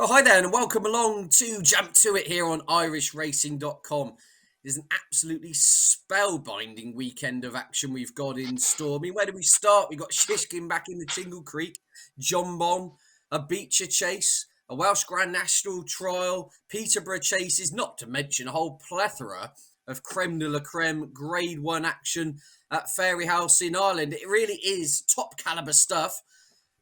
Well, hi there, and welcome along to Jump to It here on irishracing.com. It is an absolutely spellbinding weekend of action we've got in store. I mean, where do we start? We've got Shishkin back in the Tingle Creek, John Bon, a Becher chase, a Welsh Grand National trial, Peterborough chases, not to mention a whole plethora of creme de la creme Grade 1 action at Fairyhouse in Ireland. It really is top caliber stuff.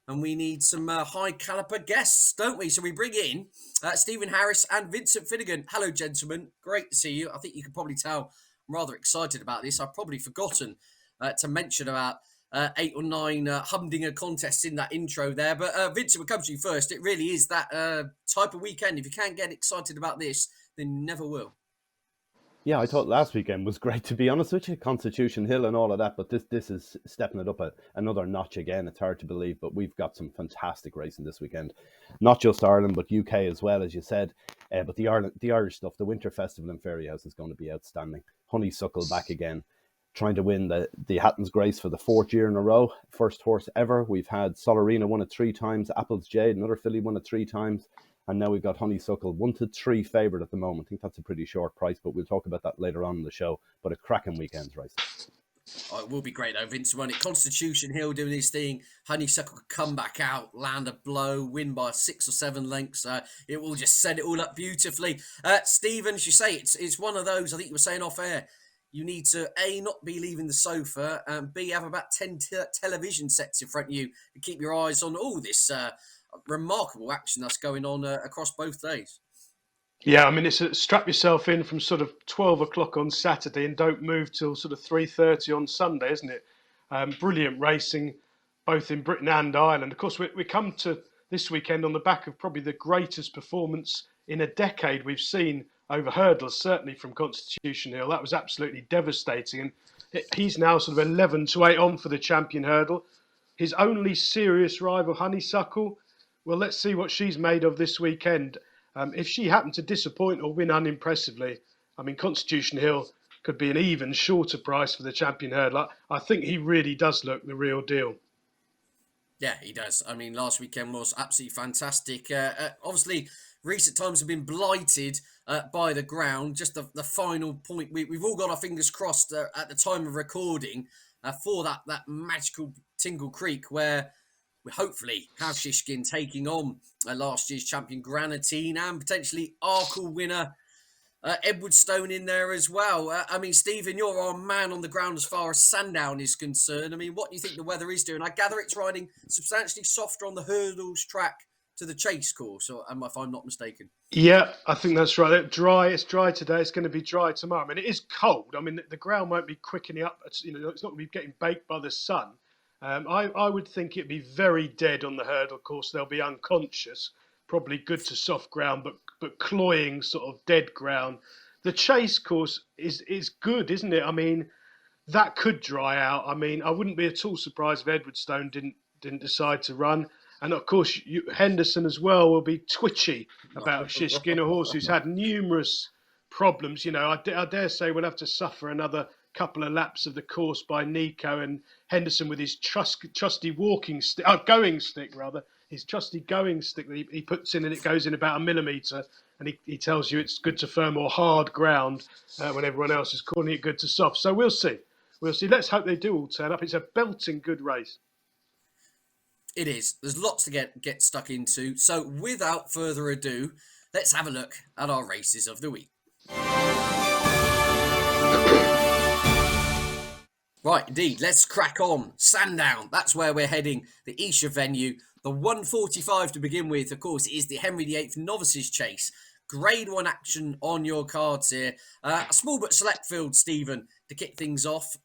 And we need some high caliber guests, don't we? So we bring in Stephen Harris and Vincent Finegan. Hello, gentlemen. Great to see you. I think you can probably tell I'm rather excited about this. I've probably forgotten to mention about 8 or 9 humdinger contests in that intro there. But Vincent, we'll come to you first. It really is that type of weekend. If you can't get excited about this, then you never will. Yeah, I thought last weekend was great, to be honest with you. Constitution Hill and all of that, but this is stepping it up another notch again. It's hard to believe, but we've got some fantastic racing this weekend. Not just Ireland, but UK as well, as you said. But the Irish stuff, the Winter Festival in Fairyhouse is going to be outstanding. Honeysuckle back again, trying to win the Hatton's Grace for the 4th year in a row. First horse ever. We've had Solarina won it 3 times. Apple's Jade, another filly, won it 3 times. And now we've got Honeysuckle 1-3 favourite at the moment. I think that's a pretty short price, but we'll talk about that later on in the show. But a cracking weekend's race. Oh, it will be great though. Vince won it. Constitution Hill doing his thing. Honeysuckle could come back out, land a blow, win by 6 or 7 lengths. It will just set it all up beautifully. Stephen, as you say, it's one of those, I think you were saying off air, you need to, A, not be leaving the sofa, and B, have about 10 television sets in front of you to keep your eyes on all this remarkable action that's going on across both days. Yeah, I mean, it's strap yourself in from sort of 12 o'clock on Saturday and don't move till sort of 3:30 on Sunday, isn't it? Brilliant racing, both in Britain and Ireland. Of course, we come to this weekend on the back of probably the greatest performance in a decade we've seen over hurdles, certainly from Constitution Hill. That was absolutely devastating. And he's now sort of 11-8 on for the champion hurdle. His only serious rival, Honeysuckle, well, let's see what she's made of this weekend. If she happened to disappoint or win unimpressively, I mean, Constitution Hill could be an even shorter price for the champion hurdler. I think he really does look the real deal. Yeah, he does. I mean, last weekend was absolutely fantastic. Obviously, recent times have been blighted by the ground. Just the final point. We've all got our fingers crossed at the time of recording for that magical Tingle Creek where we hopefully have Shishkin taking on last year's champion Granatine and potentially Arkle winner Edwardstone in there as well. I mean, Stephen, you're our man on the ground as far as Sandown is concerned. I mean, what do you think the weather is doing? I gather it's riding substantially softer on the hurdles track to the chase course, or if I'm not mistaken. Yeah, I think that's right. It's dry today. It's going to be dry tomorrow. I mean, it is cold. I mean, the ground won't be quickening up. It's not going to be getting baked by the sun. I would think it'd be very dead on the hurdle course. They'll be unconscious, probably good to soft ground, but cloying sort of dead ground. The chase course is good, isn't it? I mean, that could dry out. I mean, I wouldn't be at all surprised if Edwardstone didn't decide to run. And of course, Henderson as well will be twitchy about Shishkin, a horse who's had numerous problems. I dare say we'll have to suffer another couple of laps of the course by Nico, and Henderson with his trusty going stick, his trusty going stick that he puts in, and it goes in about 1 millimetre, and he tells you it's good to firm or hard ground when everyone else is calling it good to soft. So we'll see. Let's hope they do all turn up. It's a belting good race. It is. There's lots to get stuck into. So without further ado, let's have a look at our races of the week. Right, indeed. Let's crack on. Sandown, that's where we're heading. The Esher venue. The 145 to begin with, of course, is the Henry VIII Novices Chase. Grade 1 action on your cards here. A small but select field, Stephen, to kick things off.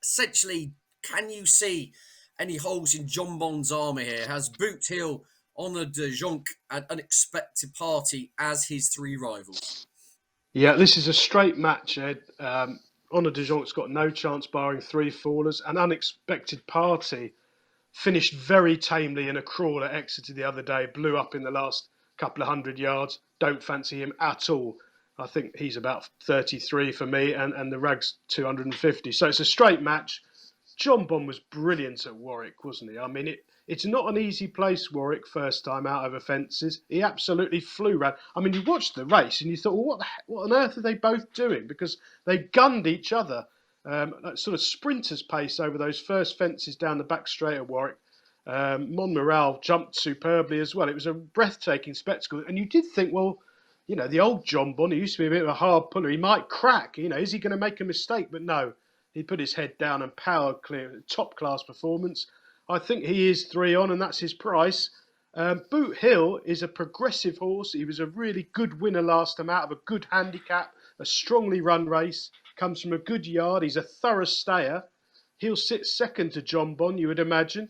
Essentially, can you see any holes in John Bon's armour here? Has Boot Hill, Honor de Jonc, and Unexpected Party as his 3 rivals? Yeah, this is a straight match, Ed. Honor de Jonc's got no chance barring 3 fallers. An Unexpected Party finished very tamely in a crawl at Exeter the other day, blew up in the last couple of 100 yards. Don't fancy him at all. I think he's about 33 for me, and the rag's 250. So it's a straight match. John Bond was brilliant at Warwick, wasn't he? I mean, it's not an easy place, Warwick, first time out over fences. He absolutely flew round. I mean, you watched the race and you thought, well, what on earth are they both doing? Because they gunned each other at sort of sprinter's pace over those first fences down the back straight at Warwick. Monmoral jumped superbly as well. It was a breathtaking spectacle. And you did think, well, the old John Bond, who used to be a bit of a hard puller, he might crack. Is he going to make a mistake? But no, he put his head down and powered clear. Top class performance. I think he is 3 on, and that's his price. Boot Hill is a progressive horse. He was a really good winner last time out of a good handicap, a strongly run race. Comes from a good yard. He's a thorough stayer. He'll sit second to John Bond, you would imagine.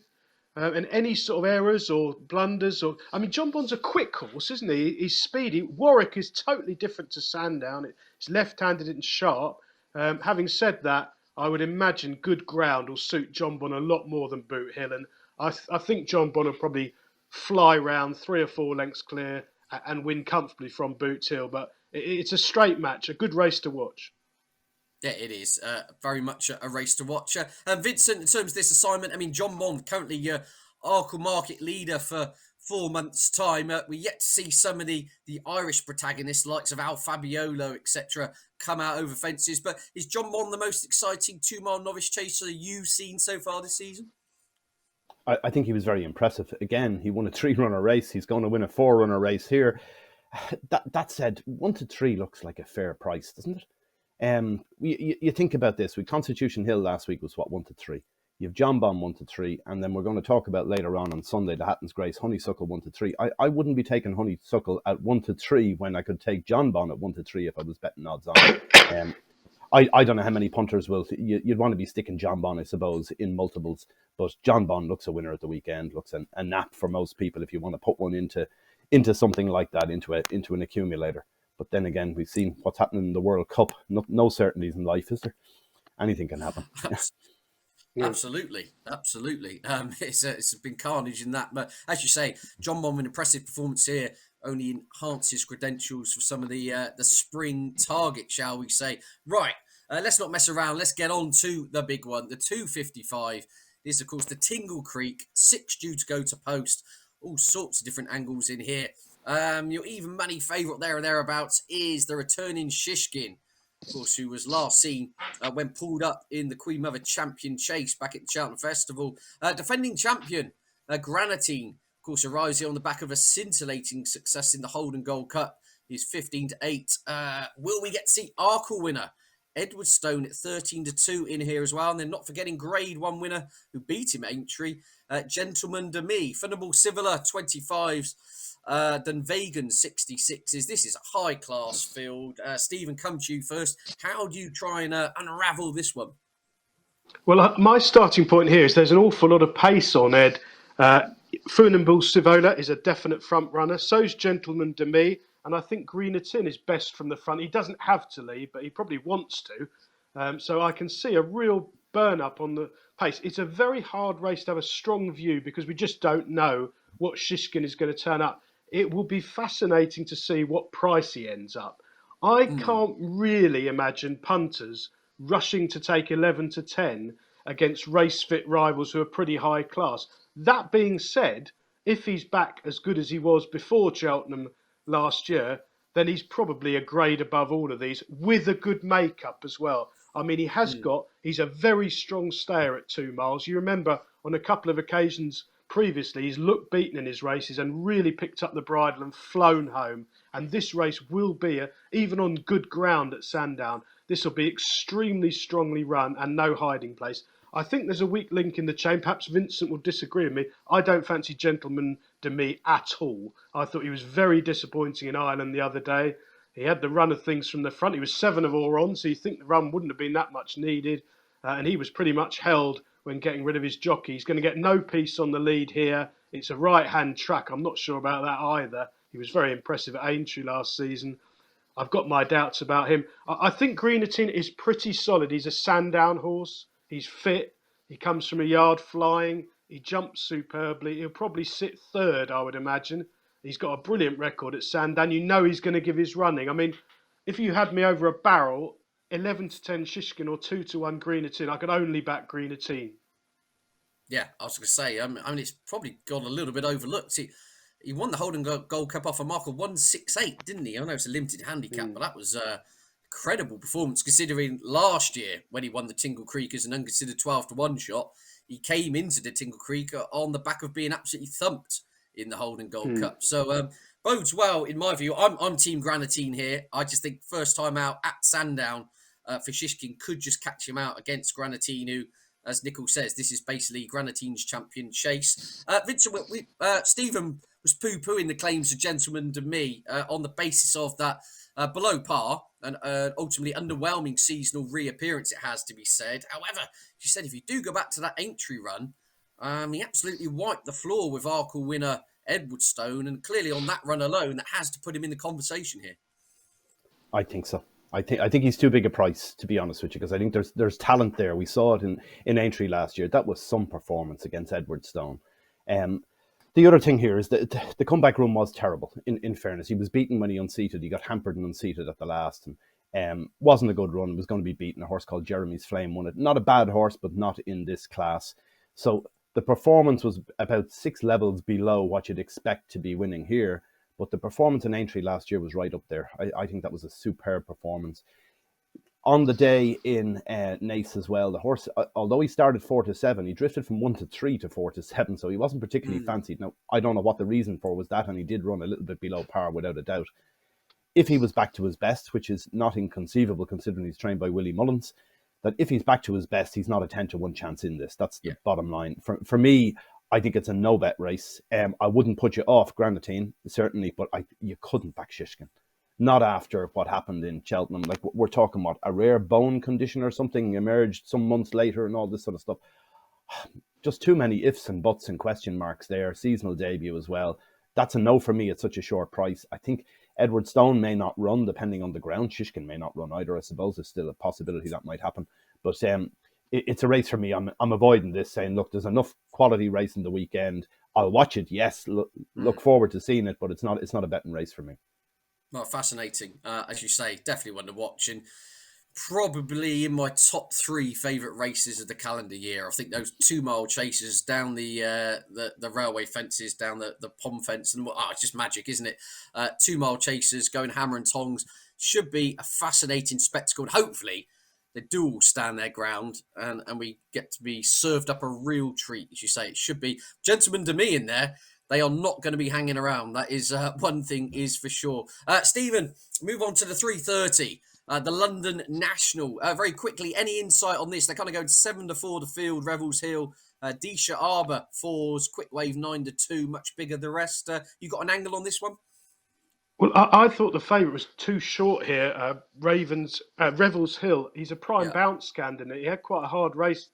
And any sort of errors or blunders, John Bond's a quick horse, isn't he? He's speedy. Warwick is totally different to Sandown. It's left-handed and sharp. Having said that, I would imagine good ground will suit John Bond a lot more than Boot Hill, and I think John Bond will probably fly round 3 or 4 lengths clear and win comfortably from Boot Hill. But it's a straight match, a good race to watch. Yeah, it is very much a race to watch. Vincent, in terms of this assignment, John Bond, currently your Arkle market leader for 4 months' time. We yet to see some of the Irish protagonists, likes of Al Fabiolo, etc., come out over fences. But is John Bond the most exciting 2-mile novice chaser you've seen so far this season? I think he was very impressive. Again, he won a 3-runner race. He's going to win a 4-runner race here. That said, 1 to 3 looks like a fair price, doesn't it? You think about this. With Constitution Hill last week was 1 to 3. You have John Bond 1 to 3, and then we're going to talk about later on Sunday the Hatton's Grace Honeysuckle 1 to 3. I wouldn't be taking Honeysuckle at 1 to 3 when I could take John Bond at 1 to 3 if I was betting odds on it. I don't know how many punters will. You'd want to be sticking John Bond, I suppose, in multiples. But John Bond looks a winner at the weekend. Looks a nap for most people if you want to put one into something like that, into an accumulator. But then again, we've seen what's happening in the World Cup. No certainties in life, is there? Anything can happen. Absolutely. It's been carnage in that. But as you say, John Bond, with an impressive performance here, only enhances credentials for some of the spring target, shall we say. Right, let's not mess around. Let's get on to the big one. The 255 is, of course, the Tingle Creek. 6 due to go to post. All sorts of different angles in here. Your even money favourite there or thereabouts is the returning Shishkin, of course, who was last seen when pulled up in the Queen Mother Champion Chase back at the Cheltenham Festival. Defending champion, Granatine, of course, arrives here on the back of a scintillating success in the Holden Gold Cup. He's 15 to 8. Will we get to see Arkle winner Edward Stone at 13 to 2 in here as well? And then not forgetting Grade 1 winner who beat him at Aintree, Gentleman de Me. Thunderbolt Civilla 25s. Dunvegan 66s. This is a high class field. Stephen, come to you first. How do you try and unravel this one? Well, my starting point here is there's an awful lot of pace on Ed. Thunderbolt Civilla is a definite front runner. So's Gentleman de Me, and I think Greenatin is best from the front. He doesn't have to lead, but he probably wants to. So I can see a real burn up on the pace. It's a very hard race to have a strong view because we just don't know what Shishkin is going to turn up. It will be fascinating to see what price he ends up. I can't really imagine punters rushing to take 11 to 10 against race-fit rivals who are pretty high class. That being said, if he's back as good as he was before Cheltenham last year, then he's probably a grade above all of these with a good makeup as well. He's a very strong stayer at 2 miles. You remember on a couple of occasions previously, he's looked beaten in his races and really picked up the bridle and flown home. And this race will be, even on good ground at Sandown, this will be extremely strongly run and no hiding place. I think there's a weak link in the chain. Perhaps Vincent will disagree with me. I don't fancy Gentleman de Me at all. I thought he was very disappointing in Ireland the other day. He had the run of things from the front. He was 7 of all on, so you think the run wouldn't have been that much needed. And he was pretty much held when getting rid of his jockey. He's going to get no piece on the lead here. It's a right-hand track. I'm not sure about that either. He was very impressive at Aintree last season. I've got my doubts about him. I think Greenatin is pretty solid. He's a Sandown horse. He's fit. He comes from a yard flying. He jumps superbly. He'll probably sit 3rd, I would imagine. He's got a brilliant record at Sandown. You know he's going to give his running. If you had me over a barrel, 11 to 10 Shishkin or 2 to 1 Greener. I could only back Greener. Yeah, I was going to say, I mean, it's probably got a little bit overlooked. He won the Holden Gold Cup off a mark of 168, didn't he? I know it's a limited handicap, but that was a incredible performance considering last year when he won the Tingle Creek as an unconsidered 12 to 1 shot. He came into the Tingle Creek on the back of being absolutely thumped in the Holden Gold Cup. So bodes well, in my view. I'm Team Granatine here. I just think first time out at Sandown for Shishkin could just catch him out against Granatine, who, as Nicol says, this is basically Granatine's champion chase. Vincent, Stephen was poo-pooing the claims of Gentleman to me on the basis of that below par and ultimately underwhelming seasonal reappearance, it has to be said. However, she said if you do go back to that Aintree run, he absolutely wiped the floor with Arkle winner Edwardstone, and clearly on that run alone, that has to put him in the conversation here. I think so. I think he's too big a price, to be honest with you, because I think there's talent there. We saw it in Aintree last year. That was some performance against Edwardstone. The other thing here is that the comeback run was terrible, in fairness. He was beaten when he unseated. He got hampered and unseated at the last. And wasn't a good run. Was going to be beaten. A horse called Jeremy's Flame won it. Not a bad horse, but not in this class. So the performance was about 6 levels below what you'd expect to be winning here. But the performance in Aintree last year was right up there. I think that was a superb performance. On the day in Naas as well, the horse, although he started 4 to 7, he drifted from 1 to 3 to 4 to 7, so he wasn't particularly fancied. Now, I don't know what the reason for was that, and he did run a little bit below par without a doubt. If he was back to his best, which is not inconceivable considering he's trained by Willie Mullins, that if he's back to his best, he's not a 10 to 1 chance in this. That's the bottom line. For me, I think it's a no-bet race. I wouldn't put you off Granatine, certainly, but you couldn't back Shishkin. Not after what happened in Cheltenham. Like, we're talking, a rare bone condition or something emerged some months later and all this sort of stuff. Just too many ifs and buts and question marks there. Seasonal debut as well. That's a no for me at such a short price. I think Edwardstone may not run, depending on the ground. Shishkin may not run either. I suppose there's still a possibility that might happen. But it's a race for me. I'm avoiding this, saying, look, there's enough quality race in the weekend. I'll watch it, yes. Look forward to seeing it, but it's not a betting race for me. Well, fascinating. As you say, definitely one to watch. And probably in my top 3 favourite races of the calendar year. I think those 2 mile chases down the railway fences, down the pond fence, and it's just magic, isn't it? 2 mile chasers going hammer and tongs should be a fascinating spectacle. And hopefully, they do all stand their ground, and we get to be served up a real treat, as you say. It should be. Gentlemen to me in there, they are not going to be hanging around. That is one thing is for sure. Stephen, move on to the 3:30. The London National. Very quickly, any insight on this? They're kind of going 7 to 4 to field, Revels Hill. Disha Arbor 4s, Quick Wave 9 to 2, much bigger the rest. You got an angle on this one? Well, I thought the favourite was too short here. Revels Hill. He's a prime bounce candidate. He had quite a hard race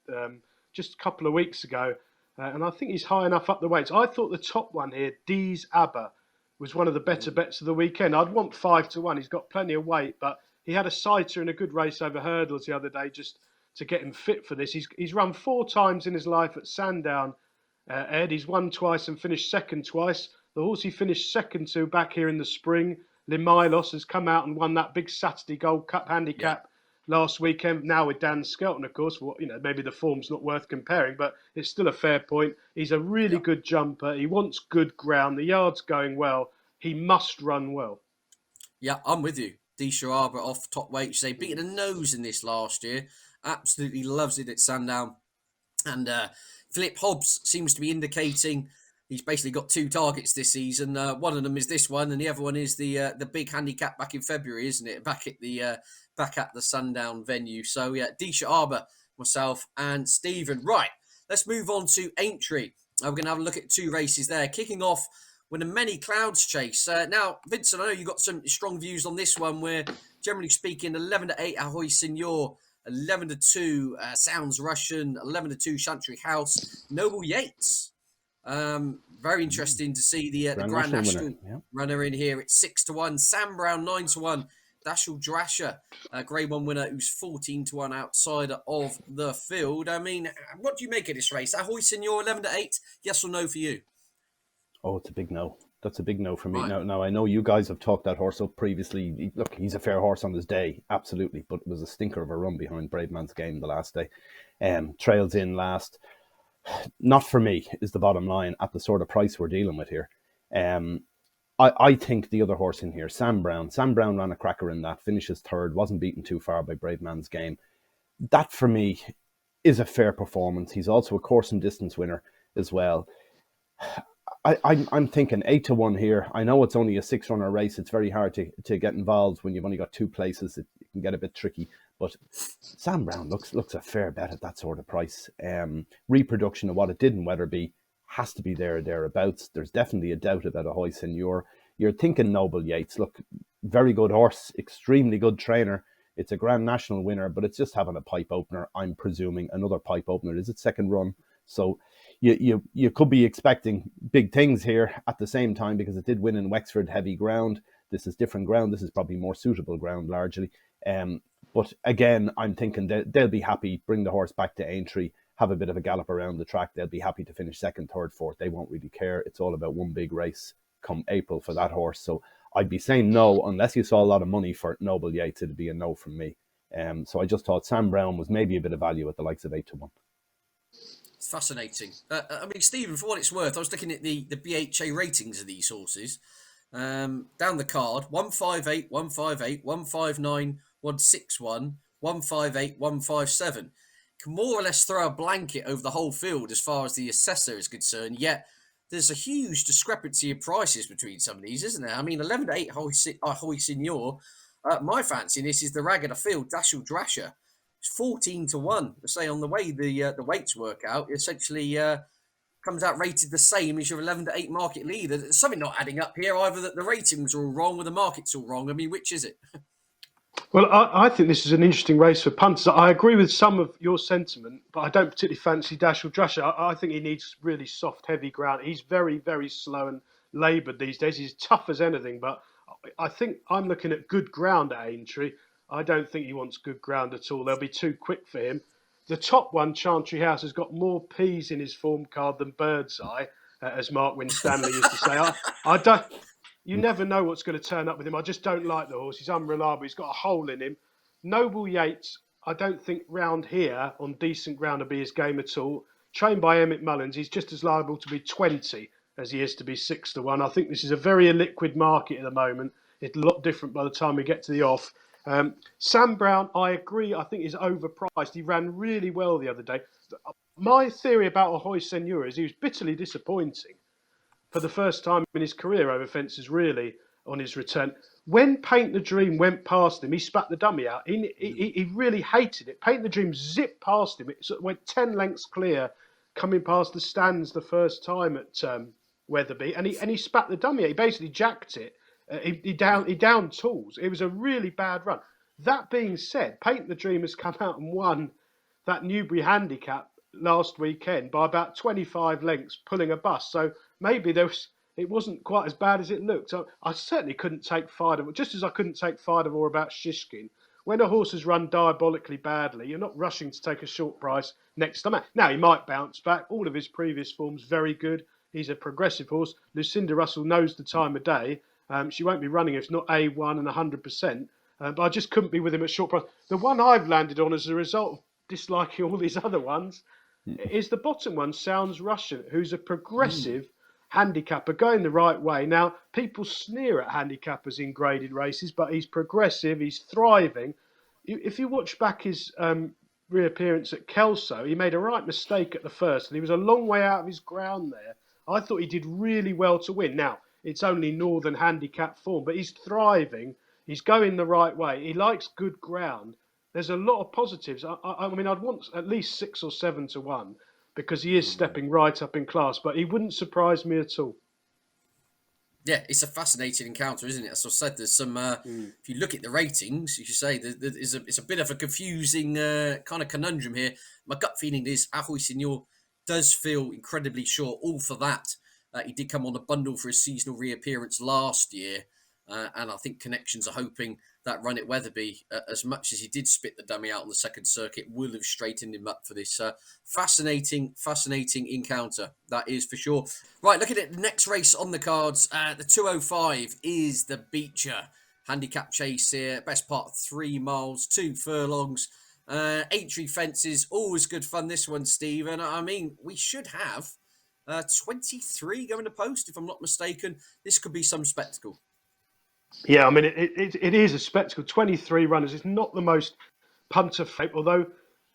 just a couple of weeks ago, and I think he's high enough up the weights. I thought the top one here, Dees Aber, was one of the better bets of the weekend. I'd want 5 to 1. He's got plenty of weight, but he had a sighter in a good race over hurdles the other day just to get him fit for this. He's run 4 times in his life at Sandown, Ed. He's won twice and finished second twice. The horse he finished second to back here in the spring, Limailos, has come out and won that big Saturday Gold Cup handicap last weekend. Now with Dan Skelton, of course. Maybe the form's not worth comparing, but it's still a fair point. He's a really good jumper. He wants good ground. The yard's going well. He must run well. Yeah, I'm with you. Disha Arbor off top weight. They beaten a nose in this last year. Absolutely loves it at Sandown. And Philip Hobbs seems to be indicating he's basically got 2 targets this season. One of them is this one, and the other one is the big handicap back in February, isn't it? Back at the Sandown venue. So yeah, Disha Arbor, myself, and Stephen. Right, let's move on to Aintree. We're going to have a look at 2 races there, kicking off with a many clouds chase. Now, Vincent, I know you've got some strong views on this one. Where generally speaking, 11 to 8 Ahoy Signor, 11 to 2 Sounds Russian, 11 to 2 Chantry House, Noble Yates. Very interesting to see the Grand National runner in here. It's 6 to 1. Sam Brown 9 to 1. Dashel Drasher, Grade 1 winner, who's 14 to 1 outsider of the field. I mean, what do you make of this race? Ahoy Signor 11 to 8. Yes or no for you? Oh, it's a big no. That's a big no for me. Right. Now I know you guys have talked that horse up previously. Look, he's a fair horse on his day, absolutely, but it was a stinker of a run behind Brave Man's Game the last day. Trails in last. Not for me is the bottom line at the sort of price we're dealing with here. I think the other horse in here, Sam Brown. Sam Brown ran a cracker in that, finishes third, wasn't beaten too far by Brave Man's Game. That for me is a fair performance. He's also a course and distance winner as well. I'm thinking 8-1 here. I know it's only a 6-runner race. It's very hard to get involved when you've only got 2 places. It can get a bit tricky. But Sam Brown looks a fair bet at that sort of price. Reproduction of what it did in Wetherby has to be there or thereabouts. There's definitely a doubt about a Hoy Senior. You're thinking Noble Yates. Look, very good horse, extremely good trainer. It's a Grand National winner, but it's just having a pipe opener. I'm presuming another pipe opener. Is it second run? So you could be expecting big things here at the same time because it did win in Wexford, heavy ground. This is different ground. This is probably more suitable ground largely. But again, I'm thinking they'll be happy, bring the horse back to Aintree, have a bit of a gallop around the track. They'll be happy to finish second, third, fourth. They won't really care. It's all about one big race come April for that horse. So I'd be saying no, unless you saw a lot of money for Noble Yates, it'd be a no from me. So I just thought Sam Brown was maybe a bit of value at the likes of 8-1. It's fascinating. I mean, Stephen, for what it's worth, I was looking at the BHA ratings of these horses. Down the card, 158, 158, 159, 161, 158, 157. Can more or less throw a blanket over the whole field as far as the assessor is concerned, yet there's a huge discrepancy in prices between some of these, isn't there? I mean, 11 to 8 Hoy Senior. My fancy in this is the rag of the field, Dashel Drasher. It's 14-1. Say on the way the weights work out, it essentially comes out rated the same as your 11 to 8 market leader. There's something not adding up here. Either that the ratings are all wrong or the market's all wrong. I mean, which is it? Well, I think this is an interesting race for punters. I agree with some of your sentiment, but I don't particularly fancy Dashel Drasher. I think he needs really soft, heavy ground. He's very, very slow and laboured these days. He's tough as anything, but I think I'm looking at good ground at Aintree. I don't think he wants good ground at all. They'll be too quick for him. The top one, Chantry House, has got more P's in his form card than Birdseye, as Mark Winstanley used to say. I don't. You never know what's going to turn up with him. I just don't like the horse. He's unreliable. He's got a hole in him. Noble Yates, I don't think round here on decent ground will be his game at all. Trained by Emmett Mullins, he's just as liable to be 20 as he is to be 6-1. I think this is a very illiquid market at the moment. It's a lot different by the time we get to the off. Sam Brown, I agree. I think he's overpriced. He ran really well the other day. My theory about Ahoy Senor is he was bitterly disappointing for the first time in his career over fences, really, on his return. When Paint the Dream went past him, he spat the dummy out. He really hated it. Paint the Dream zipped past him. It went 10 lengths clear, coming past the stands the first time at Wetherby, and he spat the dummy out. He basically jacked it. He downed tools. It was a really bad run. That being said, Paint the Dream has come out and won that Newbury handicap last weekend by about 25 lengths, pulling a bus. So maybe it wasn't quite as bad as it looked. So I certainly couldn't take Fidevore, just as I couldn't take Fidevore about Shishkin. When a horse has run diabolically badly, you're not rushing to take a short price next time out. Now, he might bounce back. All of his previous form's very good. He's a progressive horse. Lucinda Russell knows the time of day. She won't be running if it's not A1 and 100%. But I just couldn't be with him at short price. The one I've landed on as a result of disliking all these other ones is the bottom one, Sounds Russian, who's a progressive handicapper going the right way. Now, people sneer at handicappers in graded races, but he's progressive, he's thriving. If you watch back his reappearance at Kelso, he made a right mistake at the first, and he was a long way out of his ground there. I thought he did really well to win. Now, it's only Northern handicap form, but he's thriving. He's going the right way. He likes good ground. There's a lot of positives. I mean, I'd want at least 6 or 7-1 because he is stepping right up in class, but he wouldn't surprise me at all. Yeah, it's a fascinating encounter, isn't it? As I said, there's some. If you look at the ratings, you should say it's a bit of a confusing kind of conundrum here. My gut feeling is Ahoy Senor does feel incredibly short. All for that, he did come on a bundle for his seasonal reappearance last year. And I think connections are hoping that Run It Weatherby, as much as he did spit the dummy out on the second circuit, will have straightened him up for this fascinating encounter. That is for sure. Right, looking at the next race on the cards, the 205 is the Becher handicap chase here. Best part 3 miles, 2 furlongs. Aintree fences, always good fun this one, Steve. And I mean, we should have 23 going to post, if I'm not mistaken. This could be some spectacle. Yeah, I mean, it is a spectacle. 23 runners. It's not the most punter favourite, although,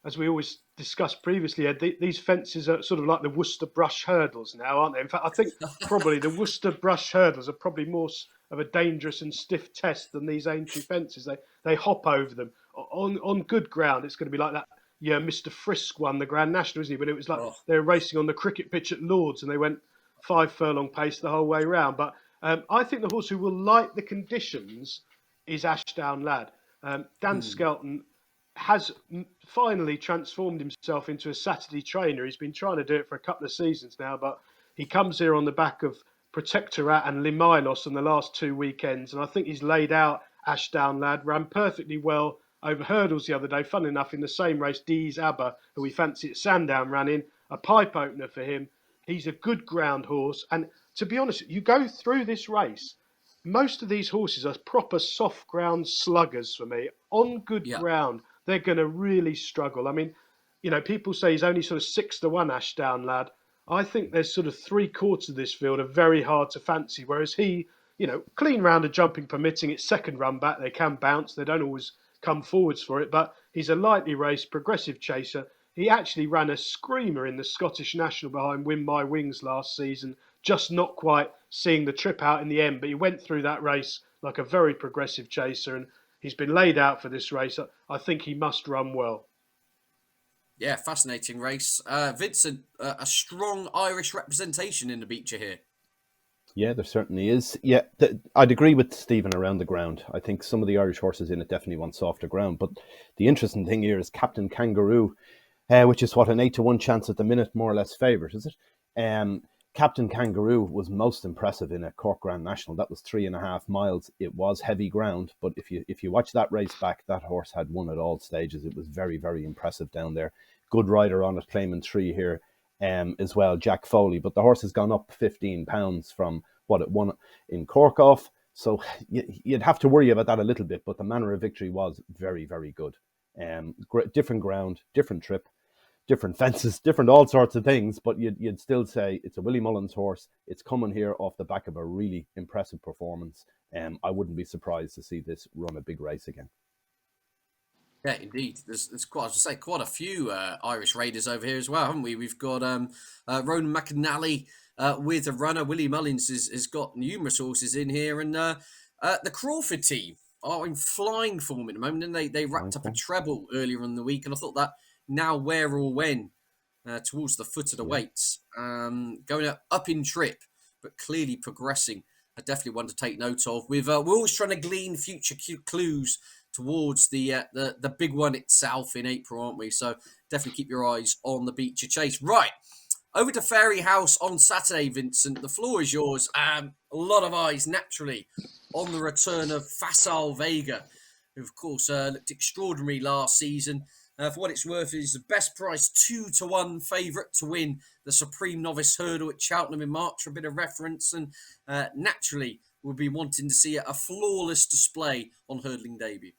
as we always discussed previously, Ed, these fences are sort of like the Worcester brush hurdles now, aren't they? In fact, I think probably the Worcester brush hurdles are probably more of a dangerous and stiff test than these Aintree fences. They hop over them. On good ground, it's going to be like that. Yeah, Mr. Frisk won the Grand National, isn't he? But it was like they were racing on the cricket pitch at Lords and they went 5 furlong pace the whole way round. But I think the horse who will like the conditions is Ashdown Lad. Dan Skelton has finally transformed himself into a Saturday trainer. He's been trying to do it for a couple of seasons now, but he comes here on the back of Protectorat and Limailos on the last 2 weekends, and I think he's laid out Ashdown Lad, ran perfectly well over hurdles the other day. Fun enough, in the same race, Dees Abba, who we fancy at Sandown, ran in a pipe opener for him. He's a good ground horse, and to be honest, you go through this race, most of these horses are proper soft ground sluggers for me. On good ground, they're going to really struggle. I mean, you know, people say he's only sort of 6-1 Ashdown Lad. I think there's sort of 3/4 of this field are very hard to fancy, whereas he, you know, clean round and jumping permitting, it's second run back, they can bounce, they don't always come forwards for it, but he's a lightly raced, progressive chaser. He actually ran a screamer in the Scottish National behind Win My Wings last season, just not quite seeing the trip out in the end, but he went through that race like a very progressive chaser, and he's been laid out for this race. I think he must run well. Yeah, fascinating race. Vincent, a strong Irish representation in the Becher here. Yeah, there certainly is. Yeah, I'd agree with Stephen around the ground. I think some of the Irish horses in it definitely want softer ground. But the interesting thing here is Captain Kangaroo, which is what, an 8-1 chance at the minute, more or less favourite, is it? Captain Kangaroo was most impressive in a Cork Grand National. That was 3.5 miles. It was heavy ground, but if you watch that race back, that horse had won at all stages. It was very, very impressive down there. Good rider on it, claiming 3 here. As well, Jack Foley, but the horse has gone up 15 pounds from what it won in Cork off, so you'd have to worry about that a little bit, but the manner of victory was very, very good. Different ground, different trip, different fences, different all sorts of things, but you'd still say it's a Willie Mullins horse. It's coming here off the back of a really impressive performance. I wouldn't be surprised to see this run a big race again. Yeah, indeed. There's quite, as I say, quite a few Irish raiders over here as well, haven't we? We've got Ronan McAnally with a runner. Willie Mullins has got numerous horses in here, and the Crawford team are in flying form at the moment, and they wrapped up a treble earlier in the week, and I thought that now where or when towards the foot of the weights, going up in trip, but clearly progressing. Definitely one to take note of. We're always trying to glean future clues towards the big one itself in April, aren't we? So definitely keep your eyes on the Becher Chase. Right, over to Fairyhouse on Saturday, Vincent. The floor is yours. A lot of eyes, naturally, on the return of Facile Vega, who, of course, looked extraordinary last season. For what it's worth, is the best price 2-1 favourite to win the Supreme Novice Hurdle at Cheltenham in March, for a bit of reference, and naturally we'll be wanting to see a flawless display on hurdling debut.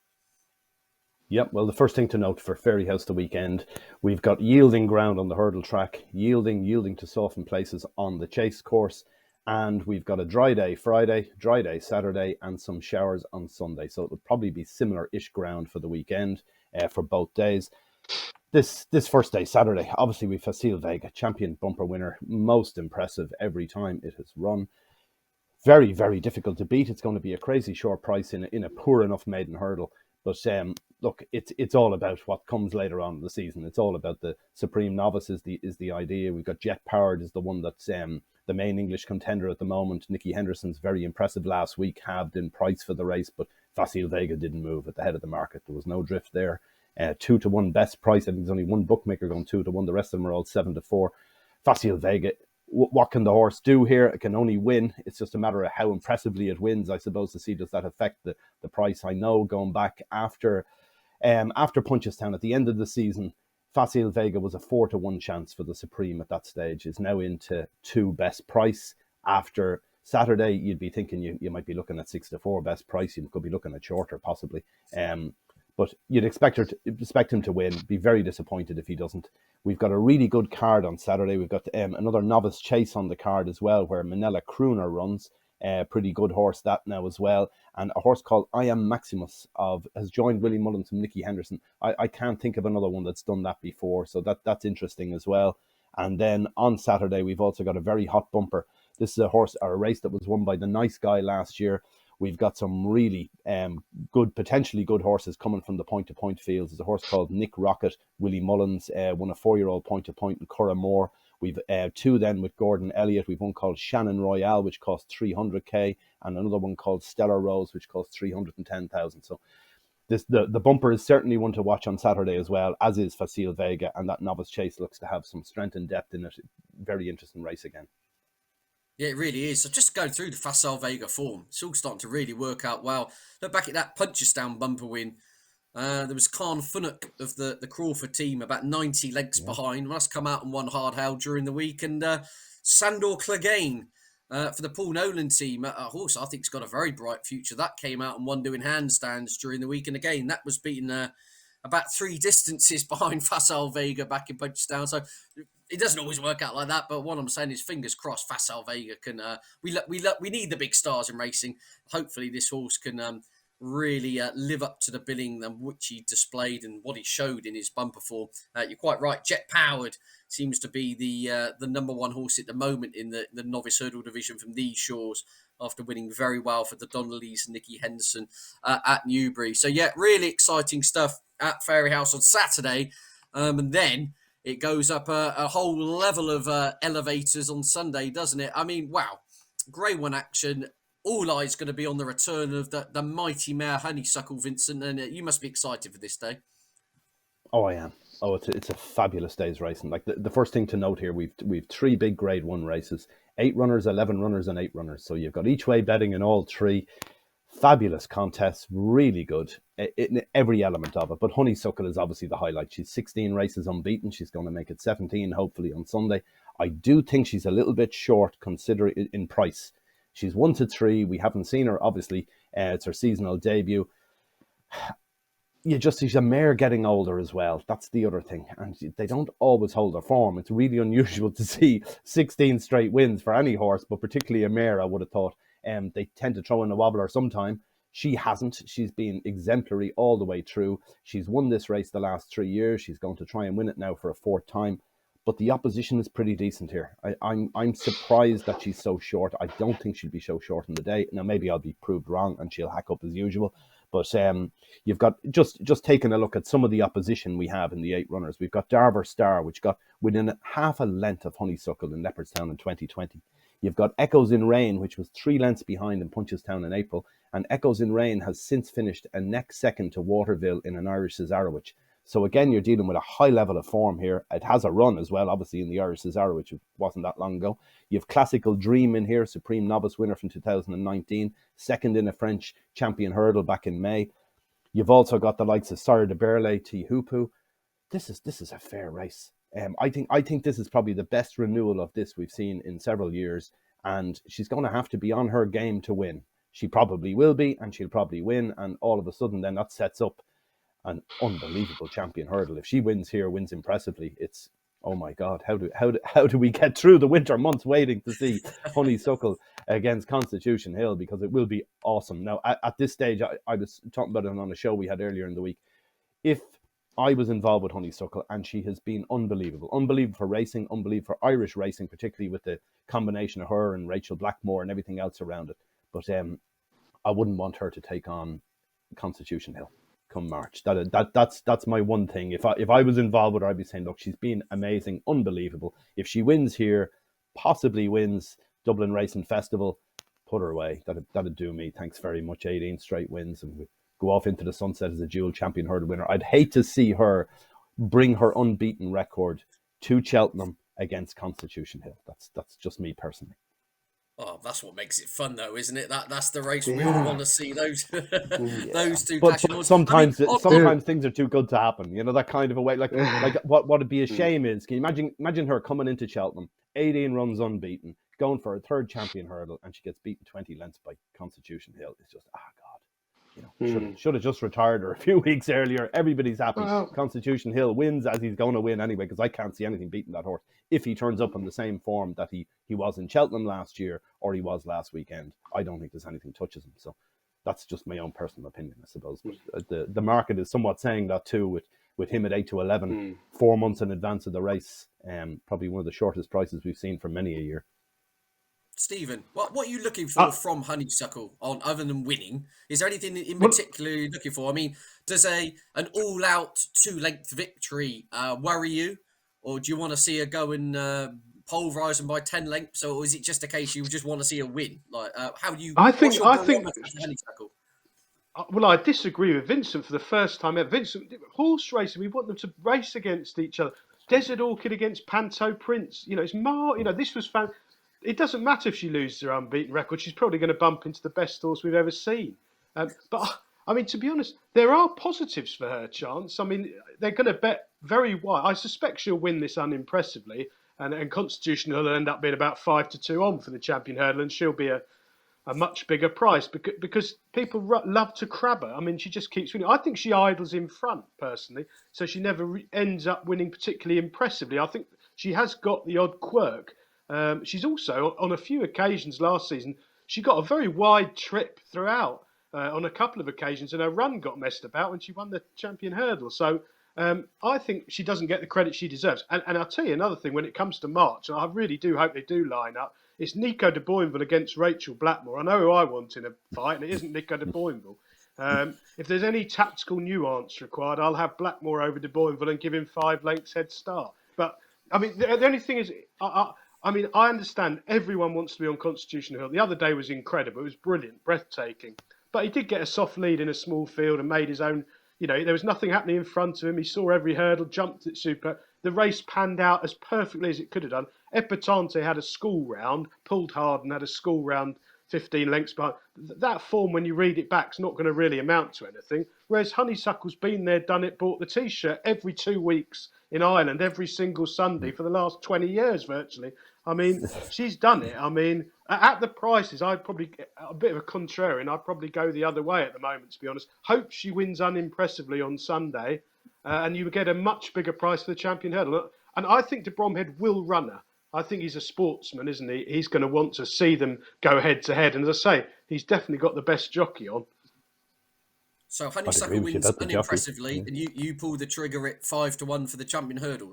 Yep, well, the first thing to note for Fairyhouse the weekend, we've got yielding ground on the hurdle track, yielding to soften places on the chase course, and we've got a dry day Friday, dry day Saturday, and some showers on Sunday. So it'll probably be similar-ish ground for the weekend for both days. This first day, Saturday, obviously we've Facile Vega, champion bumper winner, most impressive every time it has run. Very, very difficult to beat. It's going to be a crazy short price in a poor enough maiden hurdle. But look, it's all about what comes later on in the season. It's all about the Supreme Novice is the idea. We've got Jet Powered is the one that's the main English contender at the moment. Nicky Henderson's very impressive last week, halved in price for the race, but Facile Vega didn't move at the head of the market. There was no drift there. 2-1 best price. I think there's only one bookmaker going 2-1. The rest of them are all 7-4. Facile Vega what can the horse do here? It can only win. It's just a matter of how impressively it wins, I suppose, to see does that affect the price. I know going back after Punchestown at the end of the season, Facile Vega was a 4-1 chance for the Supreme at that stage. Is now into 2 best price. After Saturday, you'd be thinking you might be looking at 6-4 best price. You could be looking at shorter possibly. But you'd expect him to win. Be very disappointed if he doesn't. We've got a really good card on Saturday. We've got another novice chase on the card as well, where Manella Crooner runs. Pretty good horse that now as well. And a horse called I Am Maximus has joined Willie Mullins and Nicky Henderson. I can't think of another one that's done that before, so that's interesting as well. And then on Saturday, we've also got a very hot bumper. This is a race that was won by the Nice Guy last year. We've got some really potentially good horses coming from the point-to-point fields. There's a horse called Nick Rocket. Willie Mullins won a 4-year-old point-to-point in Curragh Moor. We've 2 then with Gordon Elliott. We've one called Shannon Royale, which cost 300k, and another one called Stellar Rose, which cost 310,000. So the bumper is certainly one to watch on Saturday as well, as is Facile Vega, and that novice chase looks to have some strength and depth in it. Very interesting race again. Yeah, it really is. So just going through the Facile Vega form, it's all starting to really work out well. Look back at that Punchestown bumper win. There was Khan Funnock of the Crawford team about 90 lengths behind. Must come out and won hard held during the week. And Sandor Clegane for the Paul Nolan team, a horse I think's got a very bright future. That came out and won doing handstands during the week. And again, that was beaten about 3 distances behind Facile Vega back in Punchestown. So it doesn't always work out like that, but what I'm saying is, fingers crossed, Facile Vega can. We need the big stars in racing. Hopefully, this horse can really live up to the billing which he displayed and what he showed in his bumper form. You're quite right. Jet Powered seems to be the number 1 horse at the moment in the novice hurdle division from these shores, after winning very well for the Donnellys and Nicky Henderson at Newbury. So yeah, really exciting stuff at Fairyhouse on Saturday, and then it goes up a whole level of elevators on Sunday, doesn't it? I mean, wow. Grade 1 action. All eyes going to be on the return of the mighty mare Honeysuckle, Vincent, and you must be excited for this day. Oh, I am. Oh, it's a fabulous day's racing. Like the first thing to note here, we've 3 big Grade 1 races, 8 runners, 11 runners, and 8 runners. So you've got each way betting in all 3. Fabulous contests, really good in every element of it. But Honeysuckle is obviously the highlight. She's 16 races unbeaten. She's going to make it 17, hopefully, on Sunday. I do think she's a little bit short considering in price. She's 1-3. We haven't seen her, obviously. It's her seasonal debut. She's a mare getting older as well. That's the other thing. And they don't always hold their form. It's really unusual to see 16 straight wins for any horse, but particularly a mare, I would have thought. They tend to throw in a wobbler sometime. She hasn't. She's been exemplary all the way through. She's won this race the last 3 years. She's going to try and win it now for a 4th time. But the opposition is pretty decent here. I'm surprised that she's so short. I don't think she'll be so short in the day. Now, maybe I'll be proved wrong and she'll hack up as usual. But you've got just taking a look at some of the opposition we have in the 8 runners. We've got Darver Star, which got within half a length of Honeysuckle in Leopardstown in 2020. You've got Echoes in Rain, which was 3 lengths behind in Punchestown in April. And Echoes in Rain has since finished a next second to Waterville in an Irish Cesarewitch. So again, you're dealing with a high level of form here. It has a run as well, obviously, in the Irish Cesaro, which wasn't that long ago. You have Classical Dream in here, Supreme Novice winner from 2019, 2nd in a French champion hurdle back in May. You've also got the likes of Sire de Berlay, T. Hupu. This is a fair race. I think this is probably the best renewal of this we've seen in several years, and she's going to have to be on her game to win. She probably will be, and she'll probably win, and all of a sudden then that sets up an unbelievable champion hurdle. If she wins here, wins impressively, it's, oh my God, how do we get through the winter months waiting to see Honeysuckle against Constitution Hill, because it will be awesome. Now, at this stage, I was talking about it on a show we had earlier in the week. If I was involved with Honeysuckle, and she has been unbelievable for racing, unbelievable for Irish racing, particularly with the combination of her and Rachel Blackmore and everything else around it. But I wouldn't want her to take on Constitution Hill come March. That's my one thing. If I was involved with her, I'd be saying, look, she's been amazing, unbelievable. If she wins here, possibly wins Dublin Racing Festival, put her away. That'd do me. Thanks very much. 18 straight wins, and we go off into the sunset as a dual champion hurdle winner. I'd hate to see her bring her unbeaten record to Cheltenham, against Constitution Hill. That's just me personally. Oh, that's what makes it fun, though, isn't it? That's the race we all want to see those those two But clashing. sometimes I mean, sometimes things are too good to happen. You know, that kind of a way. Like what would be a shame is, can you imagine her coming into Cheltenham, 18 runs unbeaten, going for a third champion hurdle, and she gets beaten 20 lengths by Constitution Hill. It's just, God. You know, should have just retired her a few weeks earlier. Everybody's happy. Constitution Hill wins, as he's going to win anyway, because I can't see anything beating that horse if he turns up in the same form that he was in Cheltenham last year or he was last weekend. I don't think there's anything touches him. So that's just my own personal opinion, I suppose. But the market is somewhat saying that too, with him at 8-11, 4 months in advance of the race. Probably one of the shortest prices we've seen for many a year. Stephen, what are you looking for from Honeysuckle on other than winning? Is there anything in particular you're looking for? I mean, does an all-out 2-length victory worry you, or do you want to see her go and pulverise them by 10 lengths, or is it just a case you just want to see a win? Like, how do you? I think Honeysuckle? Well, I disagree with Vincent for the first time ever. Vincent, horse racing, we want them to race against each other. Desert Orchid against Panto Prince. You know, this was fan. It doesn't matter if she loses her unbeaten record. She's probably going to bump into the best horse we've ever seen. But, I mean, to be honest, there are positives for her chance. I mean, they're going to bet very wide. I suspect she'll win this unimpressively. And Constitution will end up being about 5-2 on for the champion hurdle. And she'll be a much bigger price because people love to crab her. I mean, she just keeps winning. I think she idles in front, personally. So she never ends up winning particularly impressively. I think she has got the odd quirk. She's also, on a few occasions last season, she got a very wide trip throughout on a couple of occasions, and her run got messed about when she won the champion hurdle. So I think she doesn't get the credit she deserves. And I'll tell you another thing, when it comes to March, and I really do hope they do line up, it's Nico de Boinville against Rachel Blackmore. I know who I want in a fight, and it isn't Nico de Boinville. If there's any tactical nuance required, I'll have Blackmore over de Boinville and give him 5 lengths head start. But, I mean, the only thing is... I mean, I understand everyone wants to be on Constitution Hill. The other day was incredible. It was brilliant, breathtaking. But he did get a soft lead in a small field and made his own. You know, there was nothing happening in front of him. He saw every hurdle, jumped it super. The race panned out as perfectly as it could have done. Epatante had a school round, pulled hard and had a school round 15 lengths behind. That form, when you read it back, is not going to really amount to anything. Whereas Honeysuckle's been there, done it, bought the T-shirt every 2 weeks in Ireland, every single Sunday for the last 20 years virtually. I mean, she's done it. I mean, at the prices, I'd probably, a bit of a contrarian, I'd probably go the other way at the moment, to be honest. Hope she wins unimpressively on Sunday, and you get a much bigger price for the champion hurdle. And I think de Bromhead will run her. I think he's a sportsman, isn't he? He's going to want to see them go head to head. And as I say, he's definitely got the best jockey on. So Honeysuckle wins unimpressively, and you pull the trigger at 5-1 for the champion hurdle.